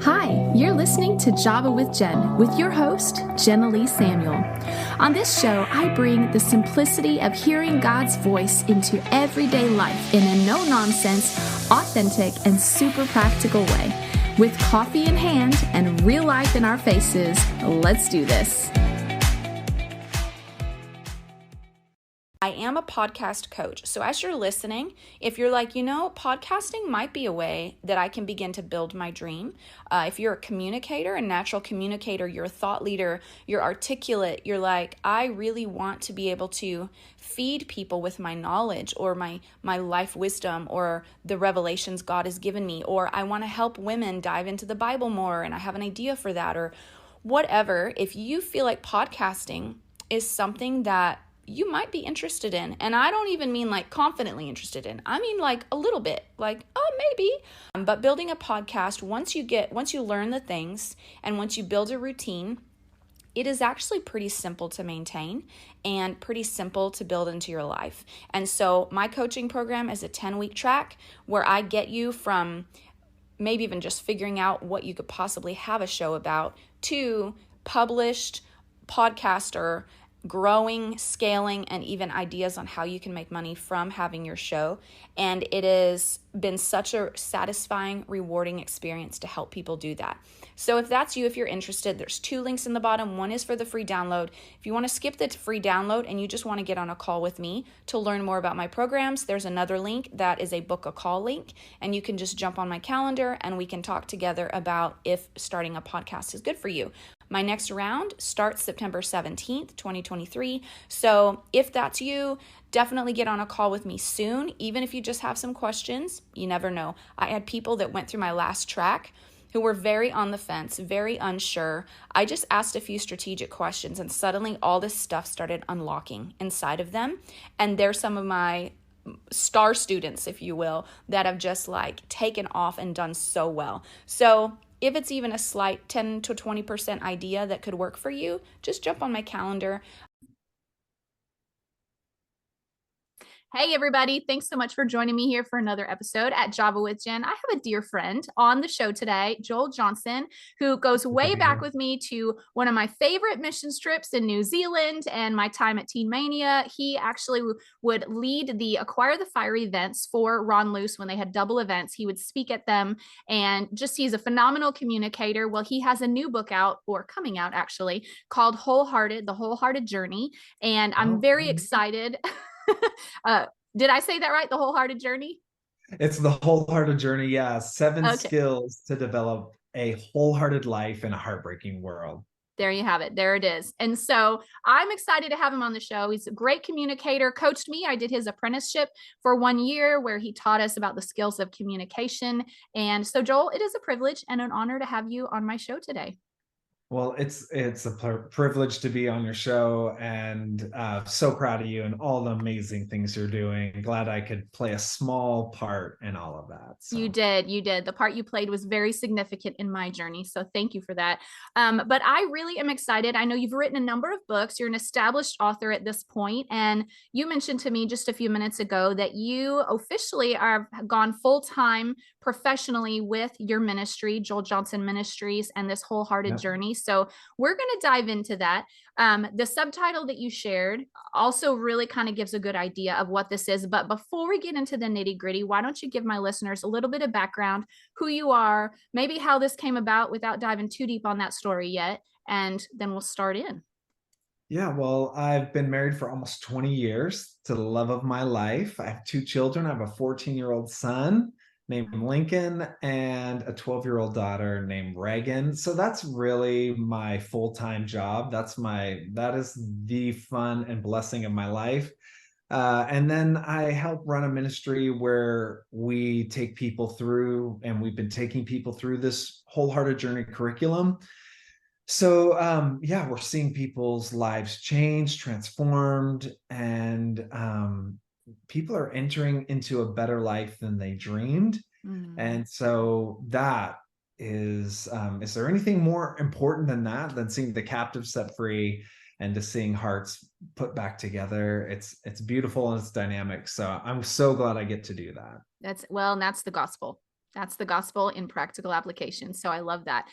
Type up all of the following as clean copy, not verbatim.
Hi, you're listening to Java with Jen with your host, Jenna Lee Samuel. On this show, I bring the simplicity of hearing God's voice into everyday life in a no-nonsense, authentic, and super practical way. With coffee in hand and real life in our faces, let's do this. I am a podcast coach. So as you're listening, if you're like, podcasting might be a way that I can begin to build my dream. If you're a communicator, a natural communicator, you're a thought leader, you're articulate, you're like, I really want to be able to feed people with my knowledge or my life wisdom or the revelations God has given me, or I want to help women dive into the Bible more and I have an idea for that, or whatever. If you feel like podcasting is something that you might be interested in. And I don't even mean like confidently interested in. I mean like a little bit, like, oh, maybe. But building a podcast, once you learn the things and once you build a routine, it is actually pretty simple to maintain and pretty simple to build into your life. And so my coaching program is a 10-week track where I get you from maybe even just figuring out what you could possibly have a show about to published podcaster, growing, scaling, and even ideas on how you can make money from having your show. And it has been such a satisfying, rewarding experience to help people do that. So if that's you, if you're interested, there's 2 links in the bottom. One is for the free download. If you want to skip the free download and you just want to get on a call with me to learn more about my programs, there's another link that is a book a call link. And you can just jump on my calendar and we can talk together about if starting a podcast is good for you. My next round starts September 17th, 2023. So if that's you, definitely get on a call with me soon. Even if you just have some questions, you never know. I had people that went through my last track who were very on the fence, very unsure. I just asked a few strategic questions and suddenly all this stuff started unlocking inside of them. And they're some of my star students, if you will, that have just like taken off and done so well. So if it's even a slight 10 to 20% idea that could work for you, just jump on my calendar. Hey, everybody. Thanks so much for joining me here for another episode at Java with Jen. I have a dear friend on the show today, Joel Johnson, who goes way back with me to one of my favorite mission trips in New Zealand and my time at Teen Mania. He actually would lead the Acquire the Fire events for Ron Luce when they had double events. He would speak at them and just he's a phenomenal communicator. Well, he has a new book out or coming out actually called Wholehearted, The Wholehearted Journey. And I'm very excited. Did I say that right? The Wholehearted Journey? It's the Wholehearted Journey. Yeah. 7 skills to develop a wholehearted life in a heartbreaking world. There you have it. There it is. And so I'm excited to have him on the show. He's a great communicator, coached me. I did his apprenticeship for 1 year where he taught us about the skills of communication. And so Joel, it is a privilege and an honor to have you on my show today. Well, it's a privilege to be on your show and so proud of you and all the amazing things you're doing. Glad I could play a small part in all of that. So. You did. The part you played was very significant in my journey. So thank you for that. But I really am excited. I know you've written a number of books. You're an established author at this point. And you mentioned to me just a few minutes ago that you officially have gone full-time professionally with your ministry, Joel Johnson Ministries, and this Wholehearted Journey. So we're going to dive into that. The subtitle that you shared also really kind of gives a good idea of what this is. But before we get into the nitty-gritty, why don't you give my listeners a little bit of background, who you are, maybe how this came about without diving too deep on that story yet, and then we'll start in. Yeah, well, I've been married for almost 20 years to the love of my life. I have 2 children. I have a 14-year-old son named Lincoln and a 12-year-old daughter named Reagan. So that's really my full-time job. That is the fun and blessing of my life. And then I help run a ministry where we take people through, and we've been taking people through this Wholehearted Journey curriculum. So we're seeing people's lives change, transformed, and people are entering into a better life than they dreamed. And so that is there anything more important than that, than seeing the captives set free and to seeing hearts put back together? It's beautiful and it's dynamic. So I'm so glad I get to do that. That's the gospel. That's the gospel in practical application. So I love that.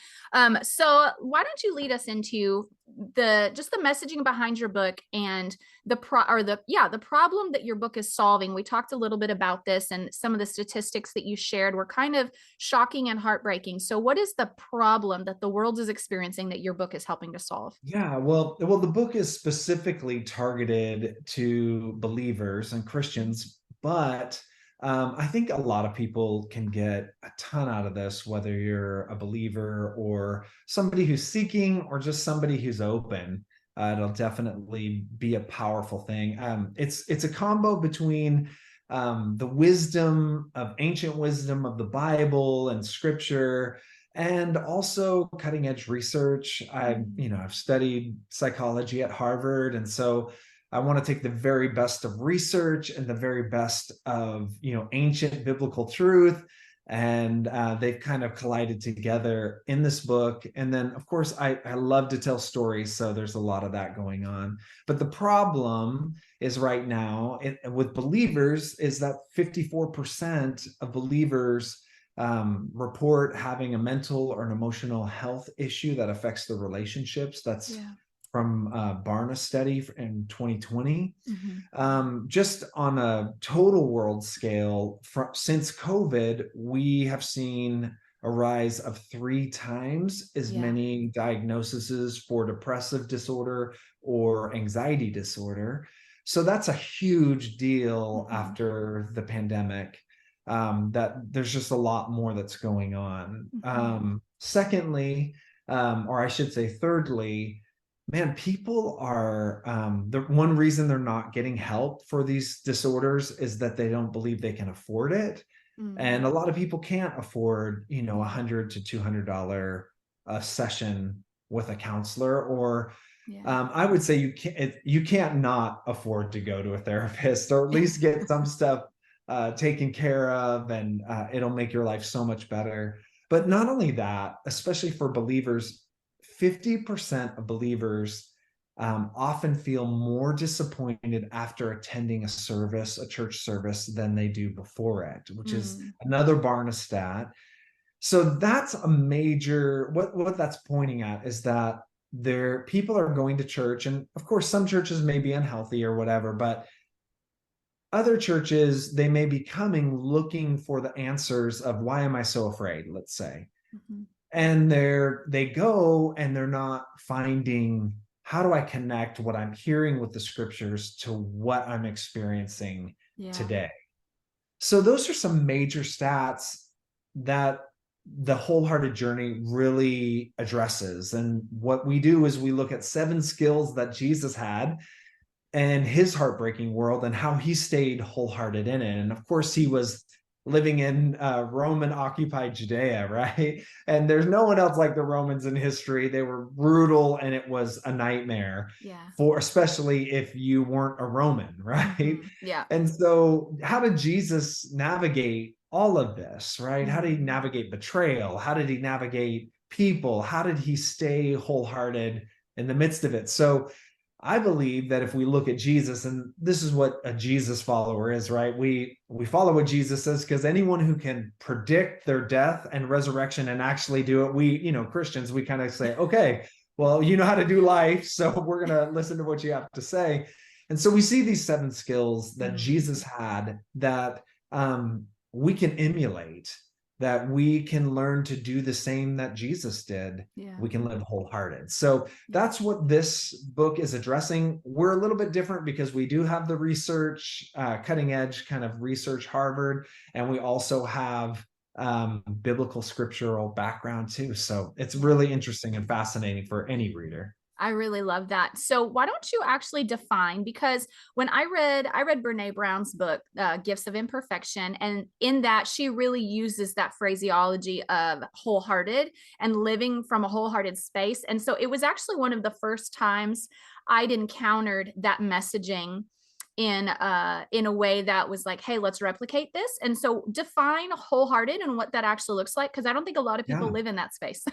So why don't you lead us into the messaging behind your book and the problem that your book is solving. We talked a little bit about this, and some of the statistics that you shared were kind of shocking and heartbreaking. So what is the problem that the world is experiencing that your book is helping to solve? Yeah, well, the book is specifically targeted to believers and Christians, but I think a lot of people can get a ton out of this, whether you're a believer or somebody who's seeking or just somebody who's open. It'll definitely be a powerful thing. It's a combo between the wisdom of ancient wisdom of the Bible and Scripture, and also cutting edge research. I've studied psychology at Harvard, and so I want to take the very best of research and the very best of ancient biblical truth, and they've kind of collided together in this book. And then, of course, I love to tell stories, so there's a lot of that going on. But the problem is right now with believers is that 54% of believers report having a mental or an emotional health issue that affects the relationships. That's from Barna study in 2020. Just on a total world scale, since COVID, we have seen a rise of 3 times as many diagnoses for depressive disorder or anxiety disorder. So that's a huge deal after the pandemic. That there's just a lot more that's going on. Secondly, or I should say thirdly, man, people are the one reason they're not getting help for these disorders is that they don't believe they can afford it. And a lot of people can't afford, $100 to $200 a session with a counselor, or I would say you can't not afford to go to a therapist, or at least get some stuff taken care of, and it'll make your life so much better. But not only that, especially for believers, 50% of believers often feel more disappointed after attending a church service, than they do before it, which is another Barna stat. So that's a major, what that's pointing at is that people are going to church, and of course some churches may be unhealthy or whatever, but other churches, they may be coming looking for the answers of why am I so afraid, let's say. And they go and they're not finding, how do I connect what I'm hearing with the scriptures to what I'm experiencing today? So those are some major stats that the Wholehearted Journey really addresses. And what we do is we look at 7 skills that Jesus had and his heartbreaking world and how he stayed wholehearted in it. And of course, he was living in Roman occupied Judea, right? And there's no one else like the Romans in history. They were brutal, and it was a nightmare especially if you weren't a Roman, right? And so how did Jesus navigate all of this, right? How did he navigate betrayal? How did he navigate people? How did he stay wholehearted in the midst of it? So I believe that if we look at Jesus, and this is what a Jesus follower is, right? We follow what Jesus says, because anyone who can predict their death and resurrection and actually do it, Christians, we kind of say, okay, well, you know how to do life, so we're going to listen to what you have to say. And so we see these 7 skills that Jesus had that we can emulate, that we can learn to do the same that Jesus did. We can live wholehearted. So that's what this book is addressing. We're a little bit different because we do have the research, cutting edge kind of research, Harvard, and we also have biblical scriptural background too. So it's really interesting and fascinating for any reader. I really love that. So why don't you actually define, because when I read Brene Brown's book, Gifts of Imperfection, and in that she really uses that phraseology of wholehearted and living from a wholehearted space. And so it was actually one of the first times I'd encountered that messaging in a way that was like, hey, let's replicate this. And so define wholehearted and what that actually looks like, because I don't think a lot of people live in that space.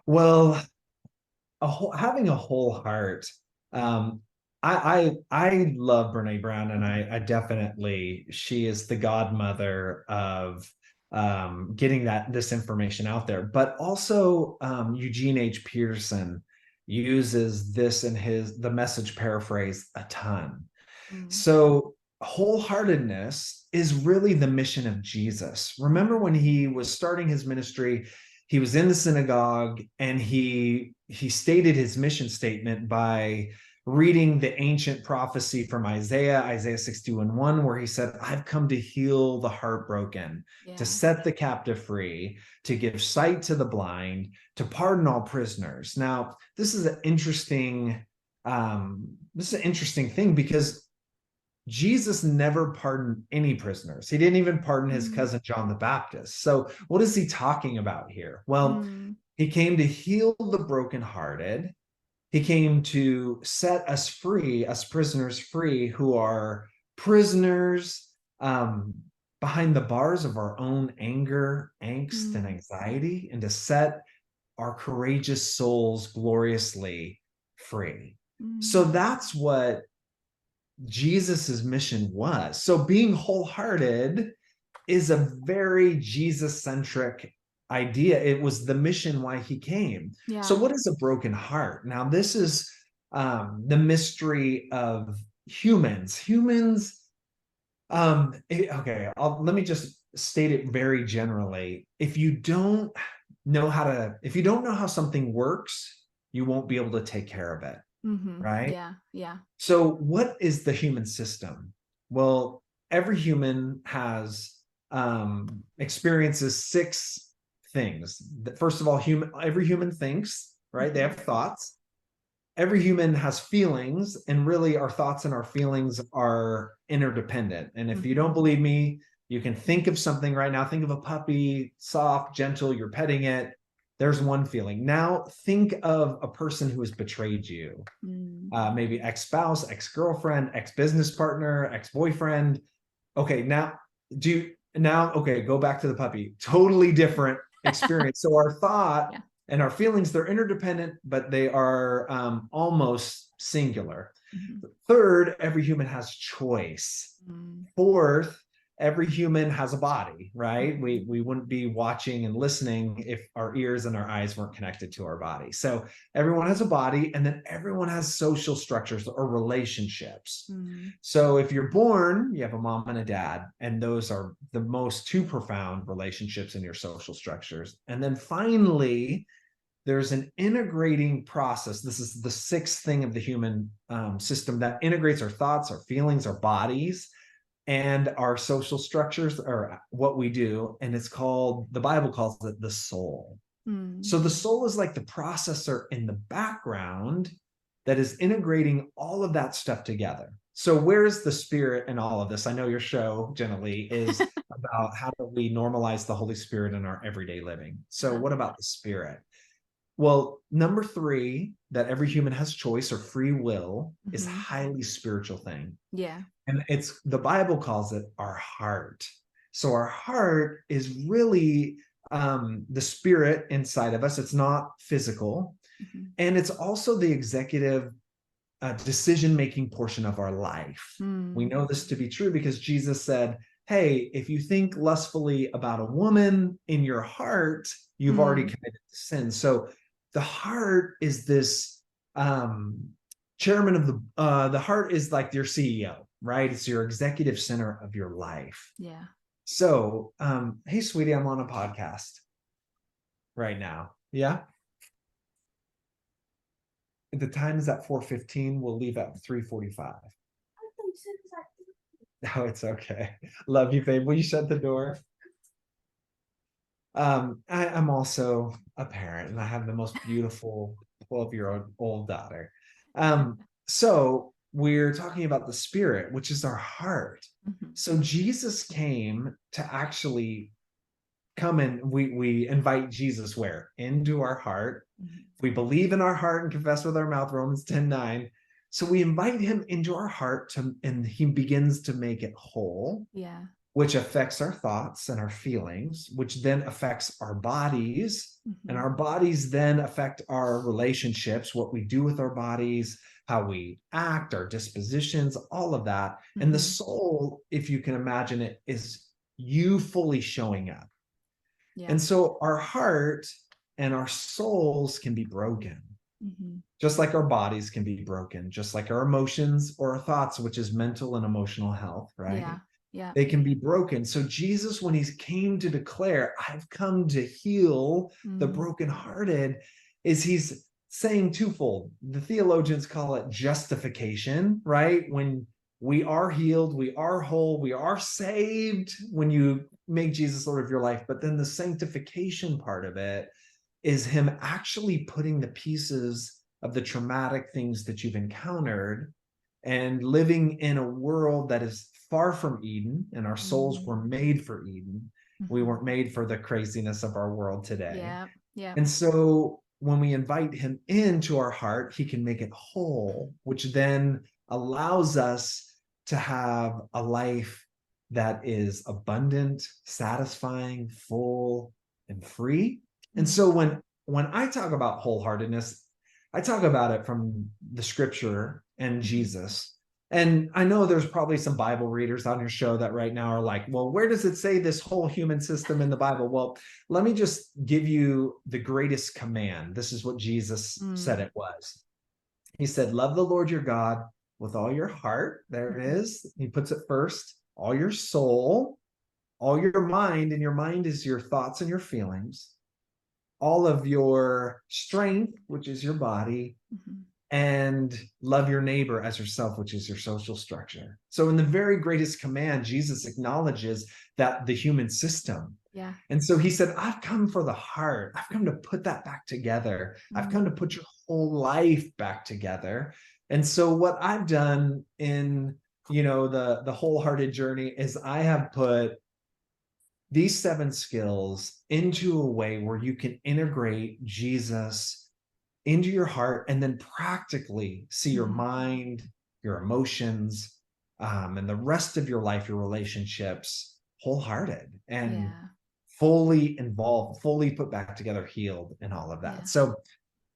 Well, having a whole heart. I love Brene Brown, and I definitely, she is the godmother of getting this information out there. But also Eugene H. Peterson uses this in the Message paraphrase a ton. So wholeheartedness is really the mission of Jesus. Remember when he was starting his ministry, he was in the synagogue and he stated his mission statement by reading the ancient prophecy from Isaiah 61:1, where he said, I've come to heal the heartbroken, to set the captive free, to give sight to the blind, to pardon all prisoners. Now, this is an interesting thing because Jesus never pardoned any prisoners. He didn't even pardon his cousin John the Baptist. So what is he talking about here? Well, he came to heal the brokenhearted. He came to set us free, us prisoners free, who are prisoners behind the bars of our own anger, angst, and anxiety, and to set our courageous souls gloriously free. So that's what Jesus's mission was. So being wholehearted is a very Jesus-centric idea. It was the mission why he came. So what is a broken heart? Now, this is the mystery of humans. Let me just state it very generally. If you don't know how something works, you won't be able to take care of it. Right? Yeah. So what is the human system? Well, every human has experiences 6 things. First of all, every human thinks, right? They have thoughts. Every human has feelings, and really our thoughts and our feelings are interdependent. And if you don't believe me, you can think of something right now. Think of a puppy, soft, gentle, you're petting it. There's one feeling. Now think of a person who has betrayed you. Maybe ex-spouse, ex-girlfriend, ex-business partner, ex-boyfriend. Okay, go back to the puppy. Totally different experience. So our thought and our feelings, they're interdependent, but they are almost singular. Third, every human has choice. Fourth, every human has a body, right? We wouldn't be watching and listening if our ears and our eyes weren't connected to our body. So everyone has a body, and then everyone has social structures or relationships. So if you're born, you have a mom and a dad, and those are the most 2 profound relationships in your social structures. And then finally, there's an integrating process. This is the 6th thing of the human system that integrates our thoughts, our feelings, our bodies, and our social structures, or what we do. And the Bible calls it the soul. So the soul is like the processor in the background that is integrating all of that stuff together. So where's the spirit in all of this? I know your show generally is about how do we normalize the Holy Spirit in our everyday living. So what about the spirit? Well, number 3, that every human has choice or free will, is a highly spiritual thing. Yeah. And the Bible calls it our heart. So our heart is really the spirit inside of us. It's not physical. And it's also the executive decision-making portion of our life. We know this to be true because Jesus said, hey, if you think lustfully about a woman in your heart, you've already committed sin. So the heart is this chairman of the heart is like your CEO, right? It's your executive center of your life. Yeah. So, hey, sweetie, I'm on a podcast right now. Yeah. The time is at 4:15. We'll leave at 3:45. No, it's okay. Love you, babe. Will you shut the door? I'm also a parent, and I have the most beautiful 12-year-old daughter. So we're talking about the spirit, which is our heart. So Jesus came to actually come in. We invite Jesus where? Into our heart. We believe in our heart and confess with our mouth, Romans 10:9. So we invite him into our heart and he begins to make it whole. Yeah. Which affects our thoughts and our feelings, which then affects our bodies. And our bodies then affect our relationships, what we do with our bodies, how we act, our dispositions, all of that. And the soul, if you can imagine it, is you fully showing up. Yeah. And so our heart and our souls can be broken, just like our bodies can be broken, just like our emotions or our thoughts, which is mental and emotional health, right? Yeah. Yeah. They can be broken. So Jesus, when he came to declare, I've come to heal the brokenhearted, is he's saying twofold. The theologians call it justification, right? When we are healed, we are whole, we are saved when you make Jesus Lord of your life. But then the sanctification part of it is him actually putting the pieces of the traumatic things that you've encountered and living in a world that is far from Eden, and our souls were made for Eden. We weren't made for the craziness of our world today. Yeah. Yeah. And so when we invite him into our heart, he can make it whole, which then allows us to have a life that is abundant, satisfying, full, and free. And so when I talk about wholeheartedness, I talk about it from the scripture and Jesus. And I know there's probably some Bible readers on your show that right now are like, well, where does it say this whole human system in the Bible? Well, let me just give you the greatest command. This is what Jesus said it was. He said, love the Lord your God with all your heart. There it is. He puts it first, all your soul, all your mind, and your mind is your thoughts and your feelings, all of your strength, which is your body, and love your neighbor as yourself, which is your social structure. So in the very greatest command, Jesus acknowledges that the human system. Yeah. And so he said, I've come for the heart. I've come to put that back together. I've come to put your whole life back together. And so what I've done in, the wholehearted journey is I have put these 7 skills into a way where you can integrate Jesus into your heart and then practically see your mind, your emotions, and the rest of your life, your relationships, wholehearted and fully involved, fully put back together, healed, and all of that. Yeah. So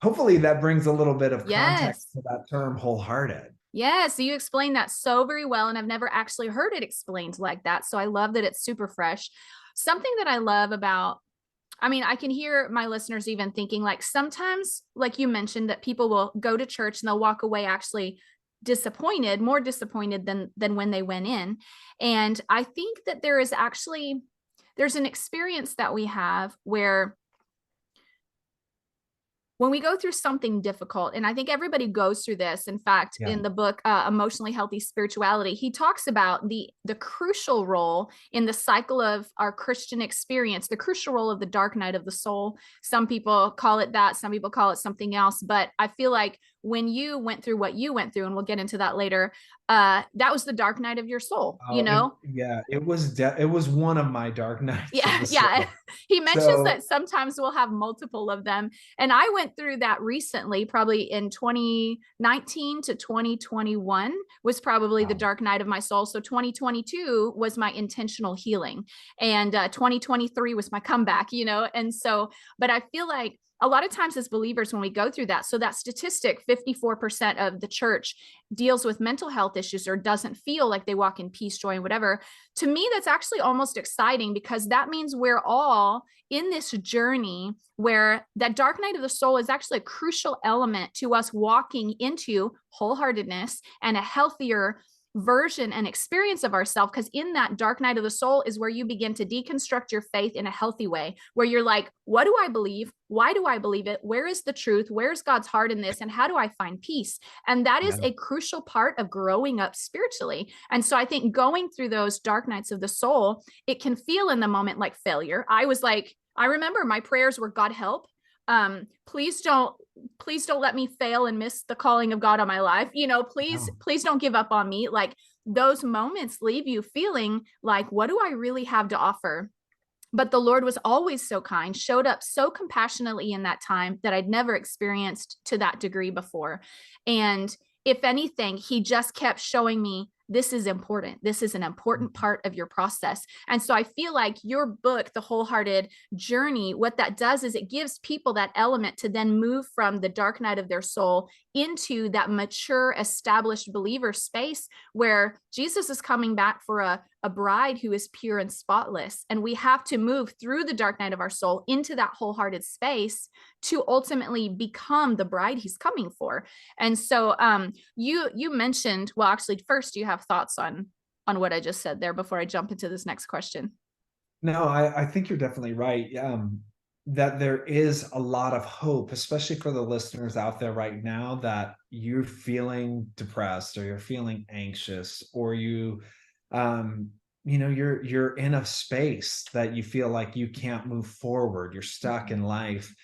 hopefully that brings a little bit of context Yes. to that term wholehearted. Yeah, so you explained that so very well, and I've never actually heard it explained like that. So I love that it's super fresh. Something that I love about, I can hear my listeners even thinking like sometimes, like you mentioned, that people will go to church and they'll walk away actually disappointed, more disappointed than when they went in. And I think that there's an experience that we have where when we go through something difficult, and I think everybody goes through this. In fact, in the book, Emotionally Healthy Spirituality, he talks about the crucial role in the cycle of our Christian experience, the crucial role of the dark night of the soul. Some people call it that. Some people call it something else. But I feel like when you went through what you went through, and we'll get into that later, that was the dark night of your soul, It was one of my dark nights of the soul. Yeah. He mentions that sometimes we'll have multiple of them. And I went through that recently, probably in 2019 to 2021 was probably the dark night of my soul. So 2022 was my intentional healing, and 2023 was my comeback, and so, but I feel like a lot of times as believers, when we go through that, so that statistic, 54% of the church deals with mental health issues or doesn't feel like they walk in peace, joy, and whatever. To me, that's actually almost exciting, because that means we're all in this journey where that dark night of the soul is actually a crucial element to us walking into wholeheartedness and a healthier version and experience of ourselves. Because in that dark night of the soul is where you begin to deconstruct your faith in a healthy way, where you're like, what do I believe? Why do I believe it? Where is the truth? Where's God's heart in this? And how do I find peace? And that is a crucial part of growing up spiritually. And so I think going through those dark nights of the soul, it can feel in the moment like failure. I remember my prayers were, God help. Please don't let me fail and miss the calling of God on my life. Please don't give up on me. Like, those moments leave you feeling like, what do I really have to offer? But the Lord was always so kind, showed up so compassionately in that time that I'd never experienced to that degree before. And if anything, he just kept showing me, this is important. This is an important part of your process. And so I feel like your book, The Wholehearted Journey, what that does is it gives people that element to then move from the dark night of their soul into that mature, established believer space where Jesus is coming back for a a bride who is pure and spotless. And we have to move through the dark night of our soul into that wholehearted space to ultimately become the bride he's coming for. And so you mentioned, well, actually, first, you have thoughts on what I just said there before I jump into this next question? No, I think you're definitely right. That there is a lot of hope, especially for the listeners out there right now, that you're feeling depressed or you're feeling anxious, or you're in a space that you feel like you can't move forward. You're stuck in life.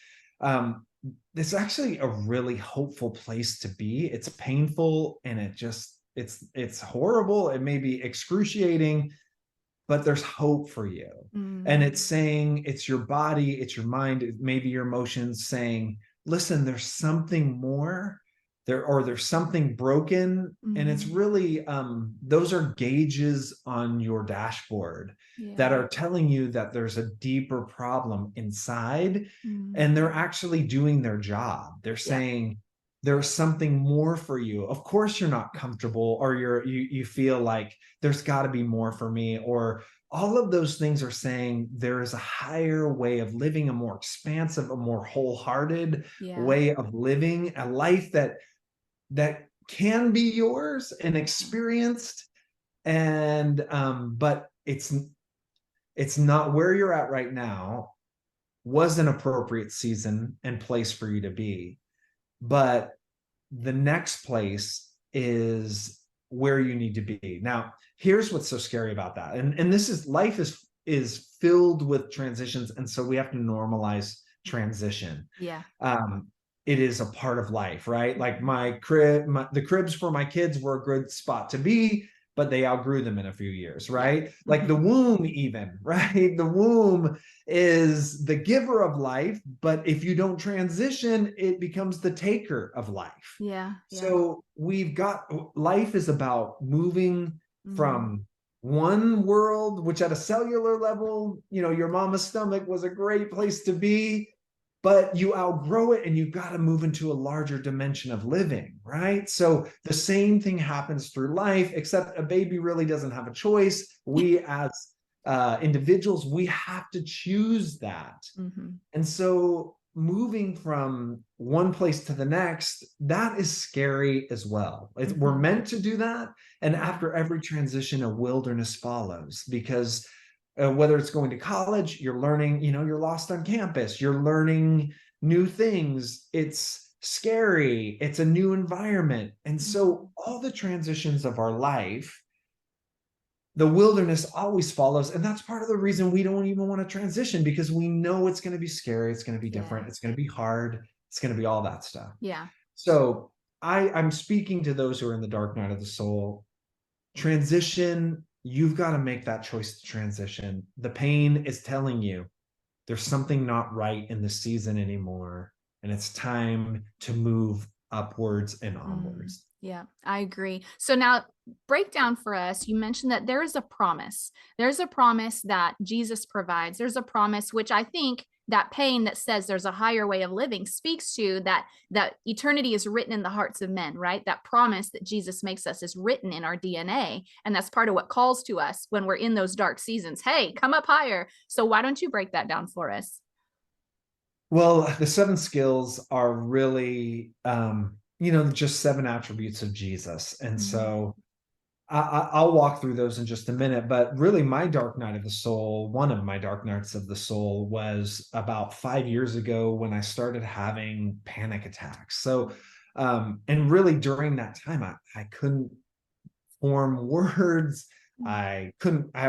It's actually a really hopeful place to be. It's painful and it's horrible. It may be excruciating, but there's hope for you. And it's saying, it's your body, it's your mind, maybe your emotions saying, listen, there's something more there, or there's something broken. And it's really, those are gauges on your dashboard that are telling you that there's a deeper problem inside. And they're actually doing their job. They're saying, there's something more for you. Of course you're not comfortable, or you feel like there's got to be more for me, or all of those things are saying there is a higher way of living, a more expansive, a more wholehearted way of living, a life that can be yours and experienced. And but it's not where you're at right now was an appropriate season and place for you to be. But the next place is where you need to be. Now, here's what's so scary about that. And this is, life is filled with transitions. And so we have to normalize transition. Yeah. It is a part of life, right? Like the cribs for my kids were a good spot to be, but they outgrew them in a few years, right? Like the womb even, right? The womb is the giver of life, but if you don't transition, it becomes the taker of life. Yeah. So life is about moving from one world, which at a cellular level, your mama's stomach was a great place to be, but you outgrow it and you've got to move into a larger dimension of living, right? So the same thing happens through life, except a baby really doesn't have a choice. We as individuals, we have to choose that. And so moving from one place to the next, that is scary as well. We're meant to do that. And after every transition, a wilderness follows, because whether it's going to college, you're learning, you're lost on campus, you're learning new things. It's scary. It's a new environment. And so all the transitions of our life, the wilderness always follows. And that's part of the reason we don't even want to transition, because we know it's going to be scary. It's going to be different. It's going to be hard. It's going to be all that stuff. Yeah. So I'm speaking to those who are in the dark night of the soul. Transition. You've got to make that choice to transition. The pain is telling you there's something not right in the season anymore, and it's time to move upwards and onwards. Yeah, I agree. So now break down for us. You mentioned that there is a promise. There's a promise that Jesus provides. There's a promise, which I think that pain that says there's a higher way of living speaks to that eternity is written in the hearts of men, right? That promise that Jesus makes us is written in our DNA. And that's part of what calls to us when we're in those dark seasons. Hey, come up higher. So why don't you break that down for us? Well, the 7 skills are really, just 7 attributes of Jesus. And so I'll walk through those in just a minute, but really one of my dark nights of the soul was about 5 years ago when I started having panic attacks. So, and really during that time, I couldn't form words. I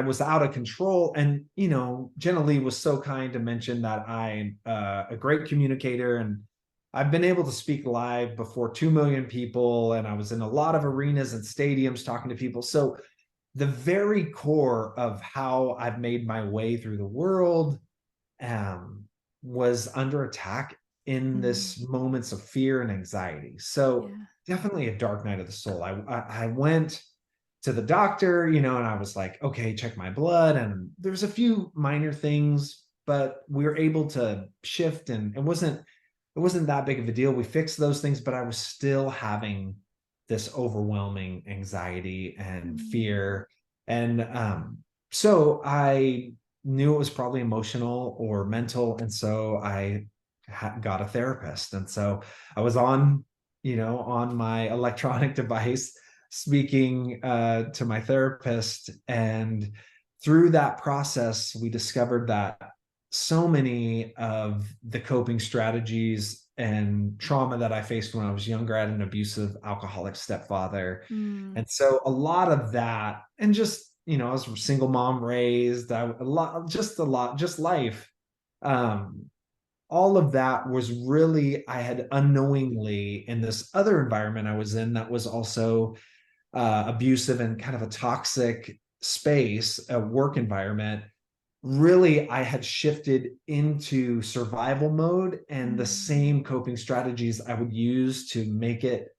was out of control. And, Jenna Lee was so kind to mention that I'm a great communicator, and I've been able to speak live before 2 million people, and I was in a lot of arenas and stadiums talking to people. So the very core of how I've made my way through the world was under attack in this moments of fear and anxiety. So definitely a dark night of the soul. I went to the doctor, and I was like, okay, check my blood. And there's a few minor things, but we were able to shift, and it wasn't that big of a deal. We fixed those things, but I was still having this overwhelming anxiety and fear. And so I knew it was probably emotional or mental. And so I got a therapist. And so I was on, on my electronic device speaking to my therapist. And through that process, we discovered that so many of the coping strategies and trauma that I faced when I was younger, I had an abusive alcoholic stepfather. And so a lot of that, and just, I was a single mom raised, just life. All of that was really, I had unknowingly in this other environment I was in that was also abusive and kind of a toxic space, a work environment. Really, I had shifted into survival mode, and the same coping strategies I would use to make it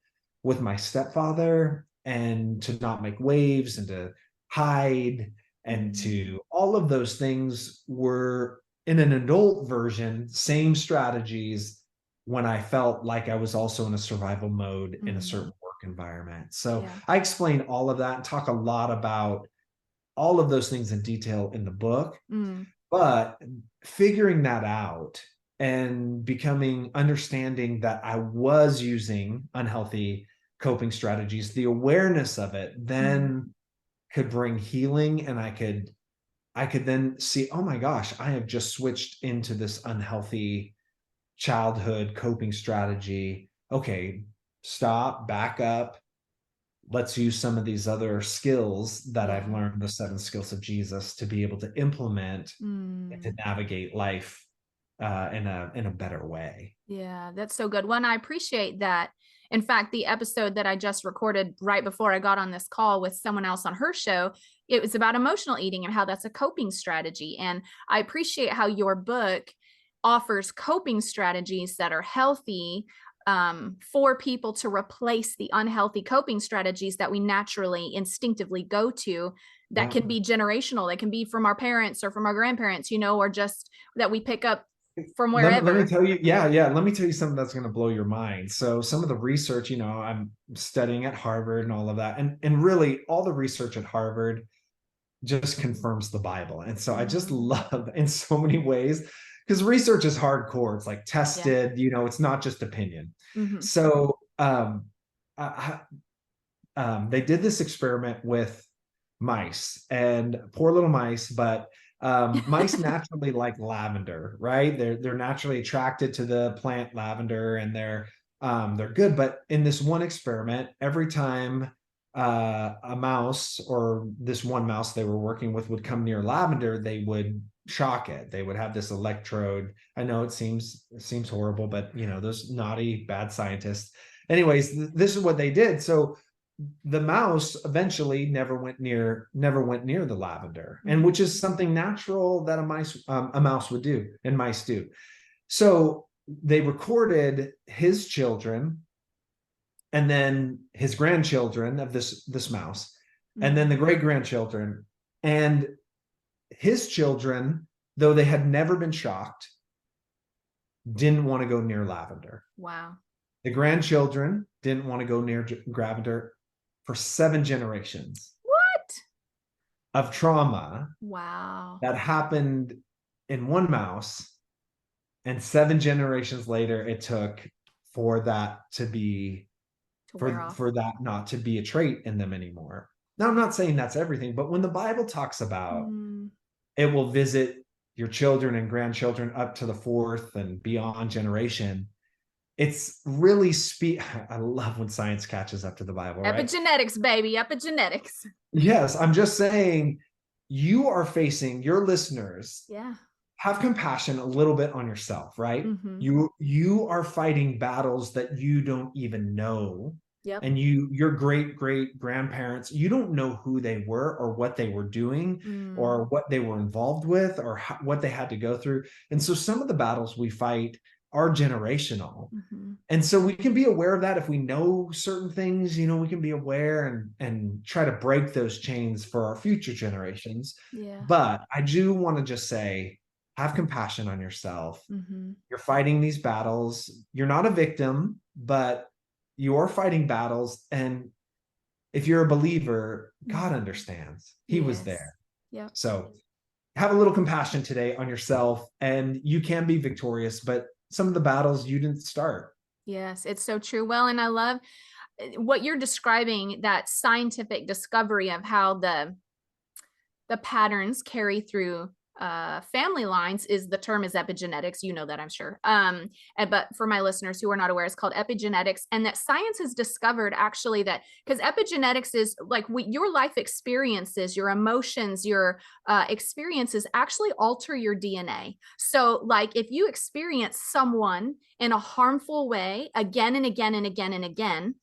with my stepfather, and to not make waves, and to hide, and to all of those things were in an adult version, same strategies when I felt like I was also in a survival mode in a certain work environment. So I explain all of that and talk a lot about all of those things in detail in the book. But figuring that out and understanding that I was using unhealthy coping strategies, the awareness of it then could bring healing. And I could then see, oh my gosh, I have just switched into this unhealthy childhood coping strategy. Okay, stop, back up. Let's use some of these other skills that I've learned, the 7 skills of Jesus, to be able to implement and to navigate life in a better way. Yeah, that's so good. One, I appreciate that. In fact, the episode that I just recorded right before I got on this call with someone else on her show, it was about emotional eating and how that's a coping strategy. And I appreciate how your book offers coping strategies that are healthy for people to replace the unhealthy coping strategies that we naturally, instinctively go to. That can be generational. They can be from our parents or from our grandparents, or just that we pick up from wherever. Let me tell you, let me tell you something that's going to blow your mind. So some of the research, I'm studying at Harvard and all of that, and really all the research at Harvard just confirms the Bible. And so I just love, in so many ways, because research is hardcore. It's like tested, it's not just opinion. So they did this experiment with mice, and poor little mice, but mice naturally like lavender, right? They're naturally attracted to the plant lavender, and they're good. But in this one experiment, every time a mouse, or this one mouse they were working with, would come near lavender, they would shock it. They would have this electrode. I know it seems horrible, but those naughty bad scientists. Anyways, this is what they did. So the mouse eventually never went near the lavender, and which is something natural that a mouse would do, and mice do. So they recorded his children, and then his grandchildren of this mouse, and then the great grandchildren, and his children, though they had never been shocked, didn't want to go near lavender. Wow. The grandchildren didn't want to go near lavender for 7 generations. What? Of trauma. Wow. That happened in one mouse, and 7 generations later it took for that to be for that not to be a trait in them anymore. Now, I'm not saying that's everything, but when the Bible talks about it will visit your children and grandchildren up to the 4th and beyond generation, it's really I love when science catches up to the Bible, right? Epigenetics, baby, epigenetics. Yes, I'm just saying, you are facing, your listeners, have compassion a little bit on yourself, right? You are fighting battles that you don't even know. And your great grandparents, you don't know who they were, or what they were doing, or what they were involved with, or what they had to go through. And so some of the battles we fight are generational. And so we can be aware of that. If we know certain things, we can be aware and try to break those chains for our future generations. But I do want to just say, have compassion on yourself. You're fighting these battles. You're not a victim, but you're fighting battles. And if you're a believer, God understands. He was Yes. there. Yep. So have a little compassion today on yourself, and you can be victorious, but some of the battles you didn't start. Yes, it's so true. Well, and I love what you're describing, that scientific discovery of how the patterns carry through family lines. Is the term is epigenetics. You know that, I'm sure. But for my listeners who are not aware, it's called epigenetics, and that science has discovered actually that, because epigenetics is like your life experiences, your emotions, your experiences actually alter your DNA. So like if you experience someone in a harmful way again and again and again and again,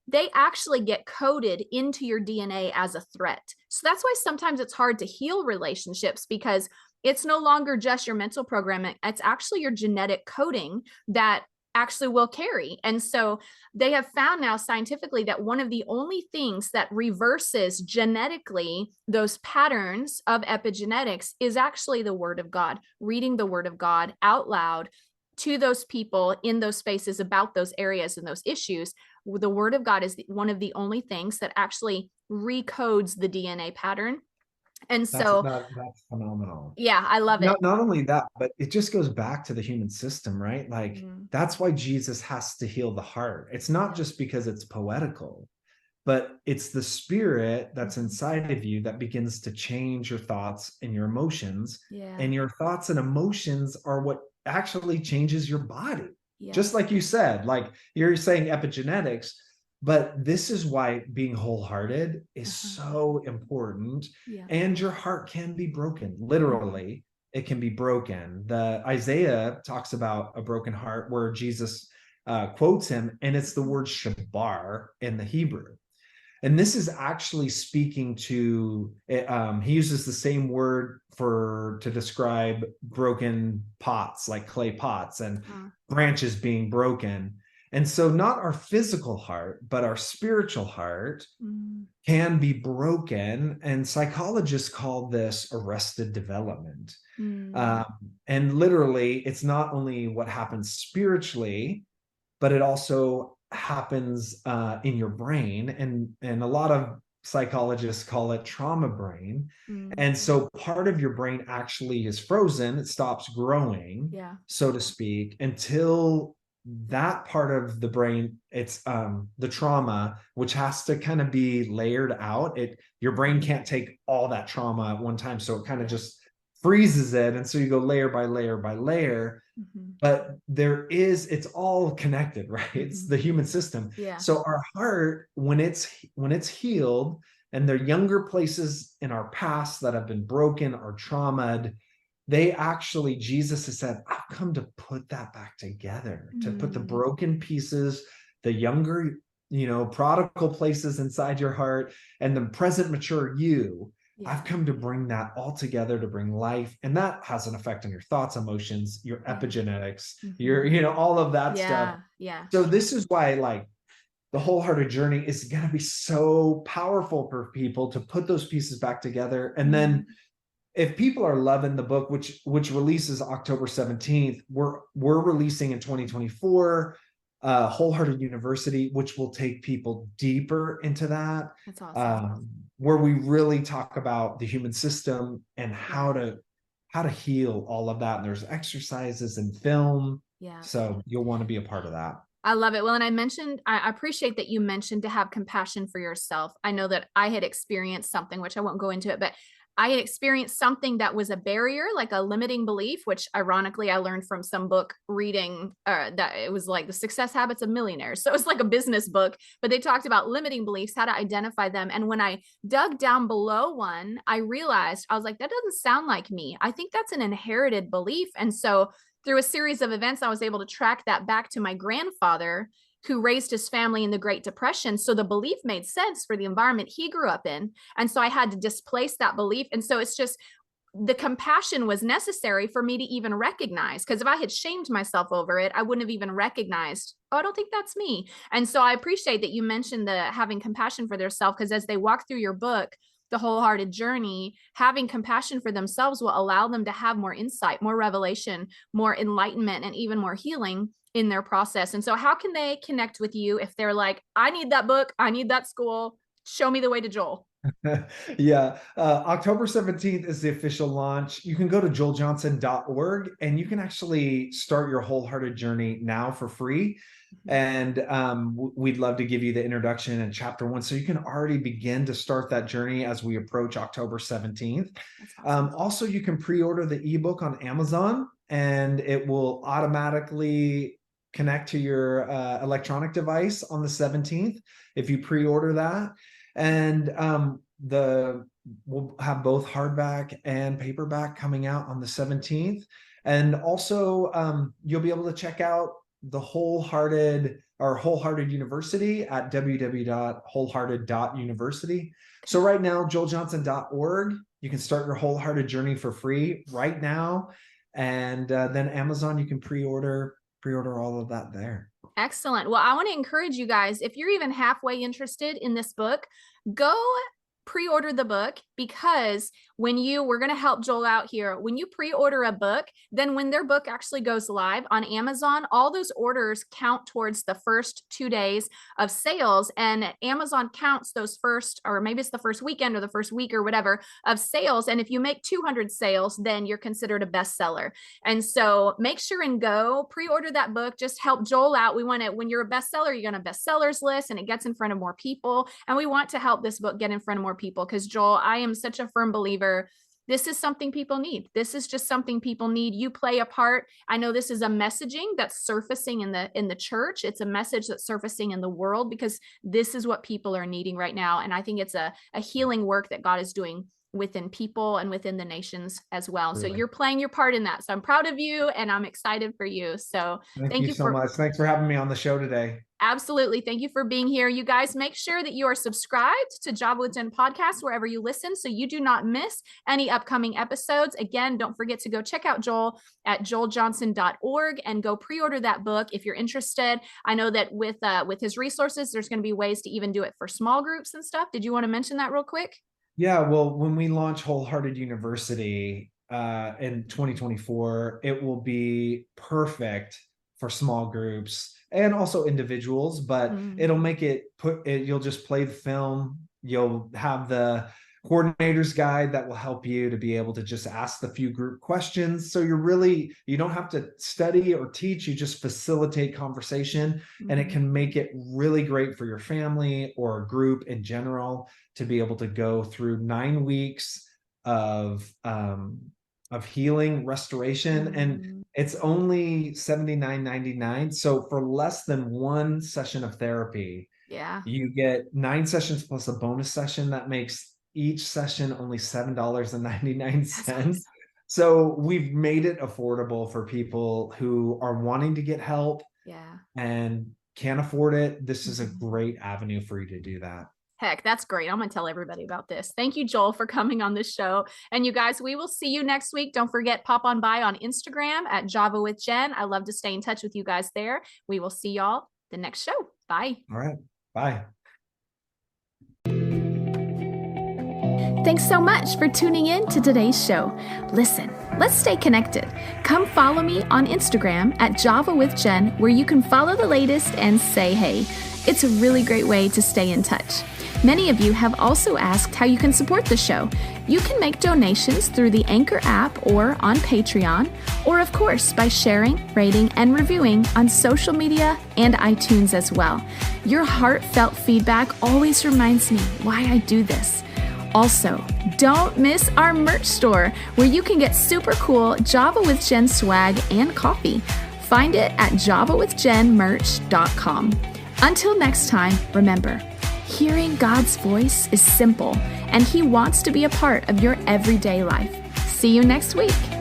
they actually get coded into your DNA as a threat. So that's why sometimes it's hard to heal relationships, because it's no longer just your mental programming. It's actually your genetic coding that actually will carry. And so they have found now scientifically that one of the only things that reverses genetically those patterns of epigenetics is actually the Word of God, reading the Word of God out loud to those people in those spaces about those areas and those issues. The Word of God is one of the only things that actually recodes the DNA pattern. And so, That's phenomenal. yeah, I love it. Not only that, but it just goes back to the human system, right? Like that's why Jesus has to heal the heart. It's not just because it's poetical, but it's the spirit that's inside of you that begins to change your thoughts and your emotions. Yeah. And your thoughts and emotions are what actually changes your body. Yeah. Just like you said, like you're saying epigenetics, but this is why being wholehearted is so important. Yeah. And your heart can be broken. Literally, it can be broken. The Isaiah talks about a broken heart, where Jesus quotes him, and it's the word shabar in the Hebrew. And this is actually speaking to, he uses the same word to describe broken pots, like clay pots and branches being broken. And so not our physical heart, but our spiritual heart can be broken. And psychologists call this arrested development. And literally, it's not only what happens spiritually, but it also happens in your brain. And a lot of psychologists call it trauma brain. And so part of your brain actually is frozen. It stops growing, so to speak, until that part of the brain, it's the trauma, which has to kind of be layered out. Your brain can't take all that trauma at one time, so it kind of just freezes it. And so you go layer by layer by layer. But it's all connected, right? It's the human system. So our heart, when it's healed, and there are younger places in our past that have been broken or traumatized, Jesus has said, I've come to put that back together, to put the broken pieces, the younger, prodigal places inside your heart, and the present mature you. I've come to bring that all together, to bring life. And that has an effect on your thoughts, emotions, your epigenetics, your, all of that stuff. So this is why, like, the wholehearted journey is going to be so powerful for people to put those pieces back together. And then if people are loving the book, which releases October 17th, we're releasing in 2024, Wholehearted University, which will take people deeper into that. That's awesome. Where we really talk about the human system and how to heal all of that. And there's exercises and film. So you'll want to be a part of that. I love it. Well, and I appreciate that you mentioned to have compassion for yourself. I know that I had experienced something, which I won't go into it, but I had experienced something that was a barrier, like a limiting belief, which ironically I learned from some book reading that it was like The Success Habits of Millionaires. So it's like a business book, but they talked about limiting beliefs, how to identify them. And when I dug down below one, I realized, I was like, that doesn't sound like me. I think that's an inherited belief. And so through a series of events, I was able to track that back to my grandfather, who raised his family in the Great Depression. So the belief made sense for the environment he grew up in. And so I had to displace that belief. And so it's just, the compassion was necessary for me to even recognize, because if I had shamed myself over it, I wouldn't have even recognized, oh, I don't think that's me. And so I appreciate that you mentioned the having compassion for themselves, because as they walk through your book, The Wholehearted Journey, having compassion for themselves will allow them to have more insight, more revelation, more enlightenment, and even more healing in their process. And so how can they connect with you if they're like, I need that book, I need that school, Show me the way to Joel. Yeah. October 17th is the official launch. You can go to joeljohnson.org and you can actually start your wholehearted journey now for free. And we'd love to give you the introduction and chapter 1. So you can already begin to start that journey as we approach October 17th. Awesome. Also, you can pre-order the ebook on Amazon and it will automatically connect to your electronic device on the 17th if you pre-order that. And we'll have both hardback and paperback coming out on the 17th. And also you'll be able to check out the Wholehearted University at www.wholehearted.university. So right now, joeljohnson.org, you can start your wholehearted journey for free right now. And then Amazon, you can pre-order all of that there. Excellent. Well, I want to encourage you guys, if you're even halfway interested in this book, go pre-order the book, because we're going to help Joel out here. When you pre-order a book, then when their book actually goes live on Amazon, all those orders count towards the first 2 days of sales, and Amazon counts those first, or maybe it's the first weekend or the first week or whatever of sales. And if you make 200 sales, then you're considered a bestseller. And so make sure and go pre-order that book. Just help Joel out. We want to, when you're a bestseller, you're going to bestsellers list and it gets in front of more people. And we want to help this book get in front of more people, because Joel, I am such a firm believer. This is something people need. This is just something people need. You play a part. I know this is a messaging that's surfacing in the church. It's a message that's surfacing in the world, because this is what people are needing right now. And I think it's a healing work that God is doing within people and within the nations as well. Really? So you're playing your part in that. So I'm proud of you and I'm excited for you. So thank you so much. Thanks for having me on the show today. Absolutely. Thank you for being here. You guys, make sure that you are subscribed to Java with Jen podcast wherever you listen, so you do not miss any upcoming episodes. Again, don't forget to go check out Joel at joeljohnson.org and go pre-order that book if you're interested. I know that with his resources, there's going to be ways to even do it for small groups and stuff. Did you want to mention that real quick? Yeah, well, when we launch Wholehearted University in 2024, it will be perfect for small groups and also individuals, but it'll make you'll just play the film. You'll have the coordinator's guide that will help you to be able to just ask the few group questions. So you don't have to study or teach, you just facilitate conversation, and it can make it really great for your family or a group in general to be able to go through 9 weeks of healing, restoration, and it's only $79.99. So for less than one session of therapy, you get 9 sessions plus a bonus session that makes each session only $7.99. So we've made it affordable for people who are wanting to get help and can't afford it. This is a great avenue for you to do that. Heck, that's great. I'm going to tell everybody about this. Thank you, Joel, for coming on this show. And you guys, we will see you next week. Don't forget, pop on by on Instagram at Java with Jen. I love to stay in touch with you guys there. We will see y'all the next show. Bye. All right. Bye. Thanks so much for tuning in to today's show. Listen, let's stay connected. Come follow me on Instagram at Java with Jen, where you can follow the latest and say hey. It's a really great way to stay in touch. Many of you have also asked how you can support the show. You can make donations through the Anchor app or on Patreon, or of course by sharing, rating, and reviewing on social media and iTunes as well. Your heartfelt feedback always reminds me why I do this. Also, don't miss our merch store, where you can get super cool Java with Jen swag and coffee. Find it at javawithjenmerch.com. Until next time, remember, hearing God's voice is simple, and He wants to be a part of your everyday life. See you next week.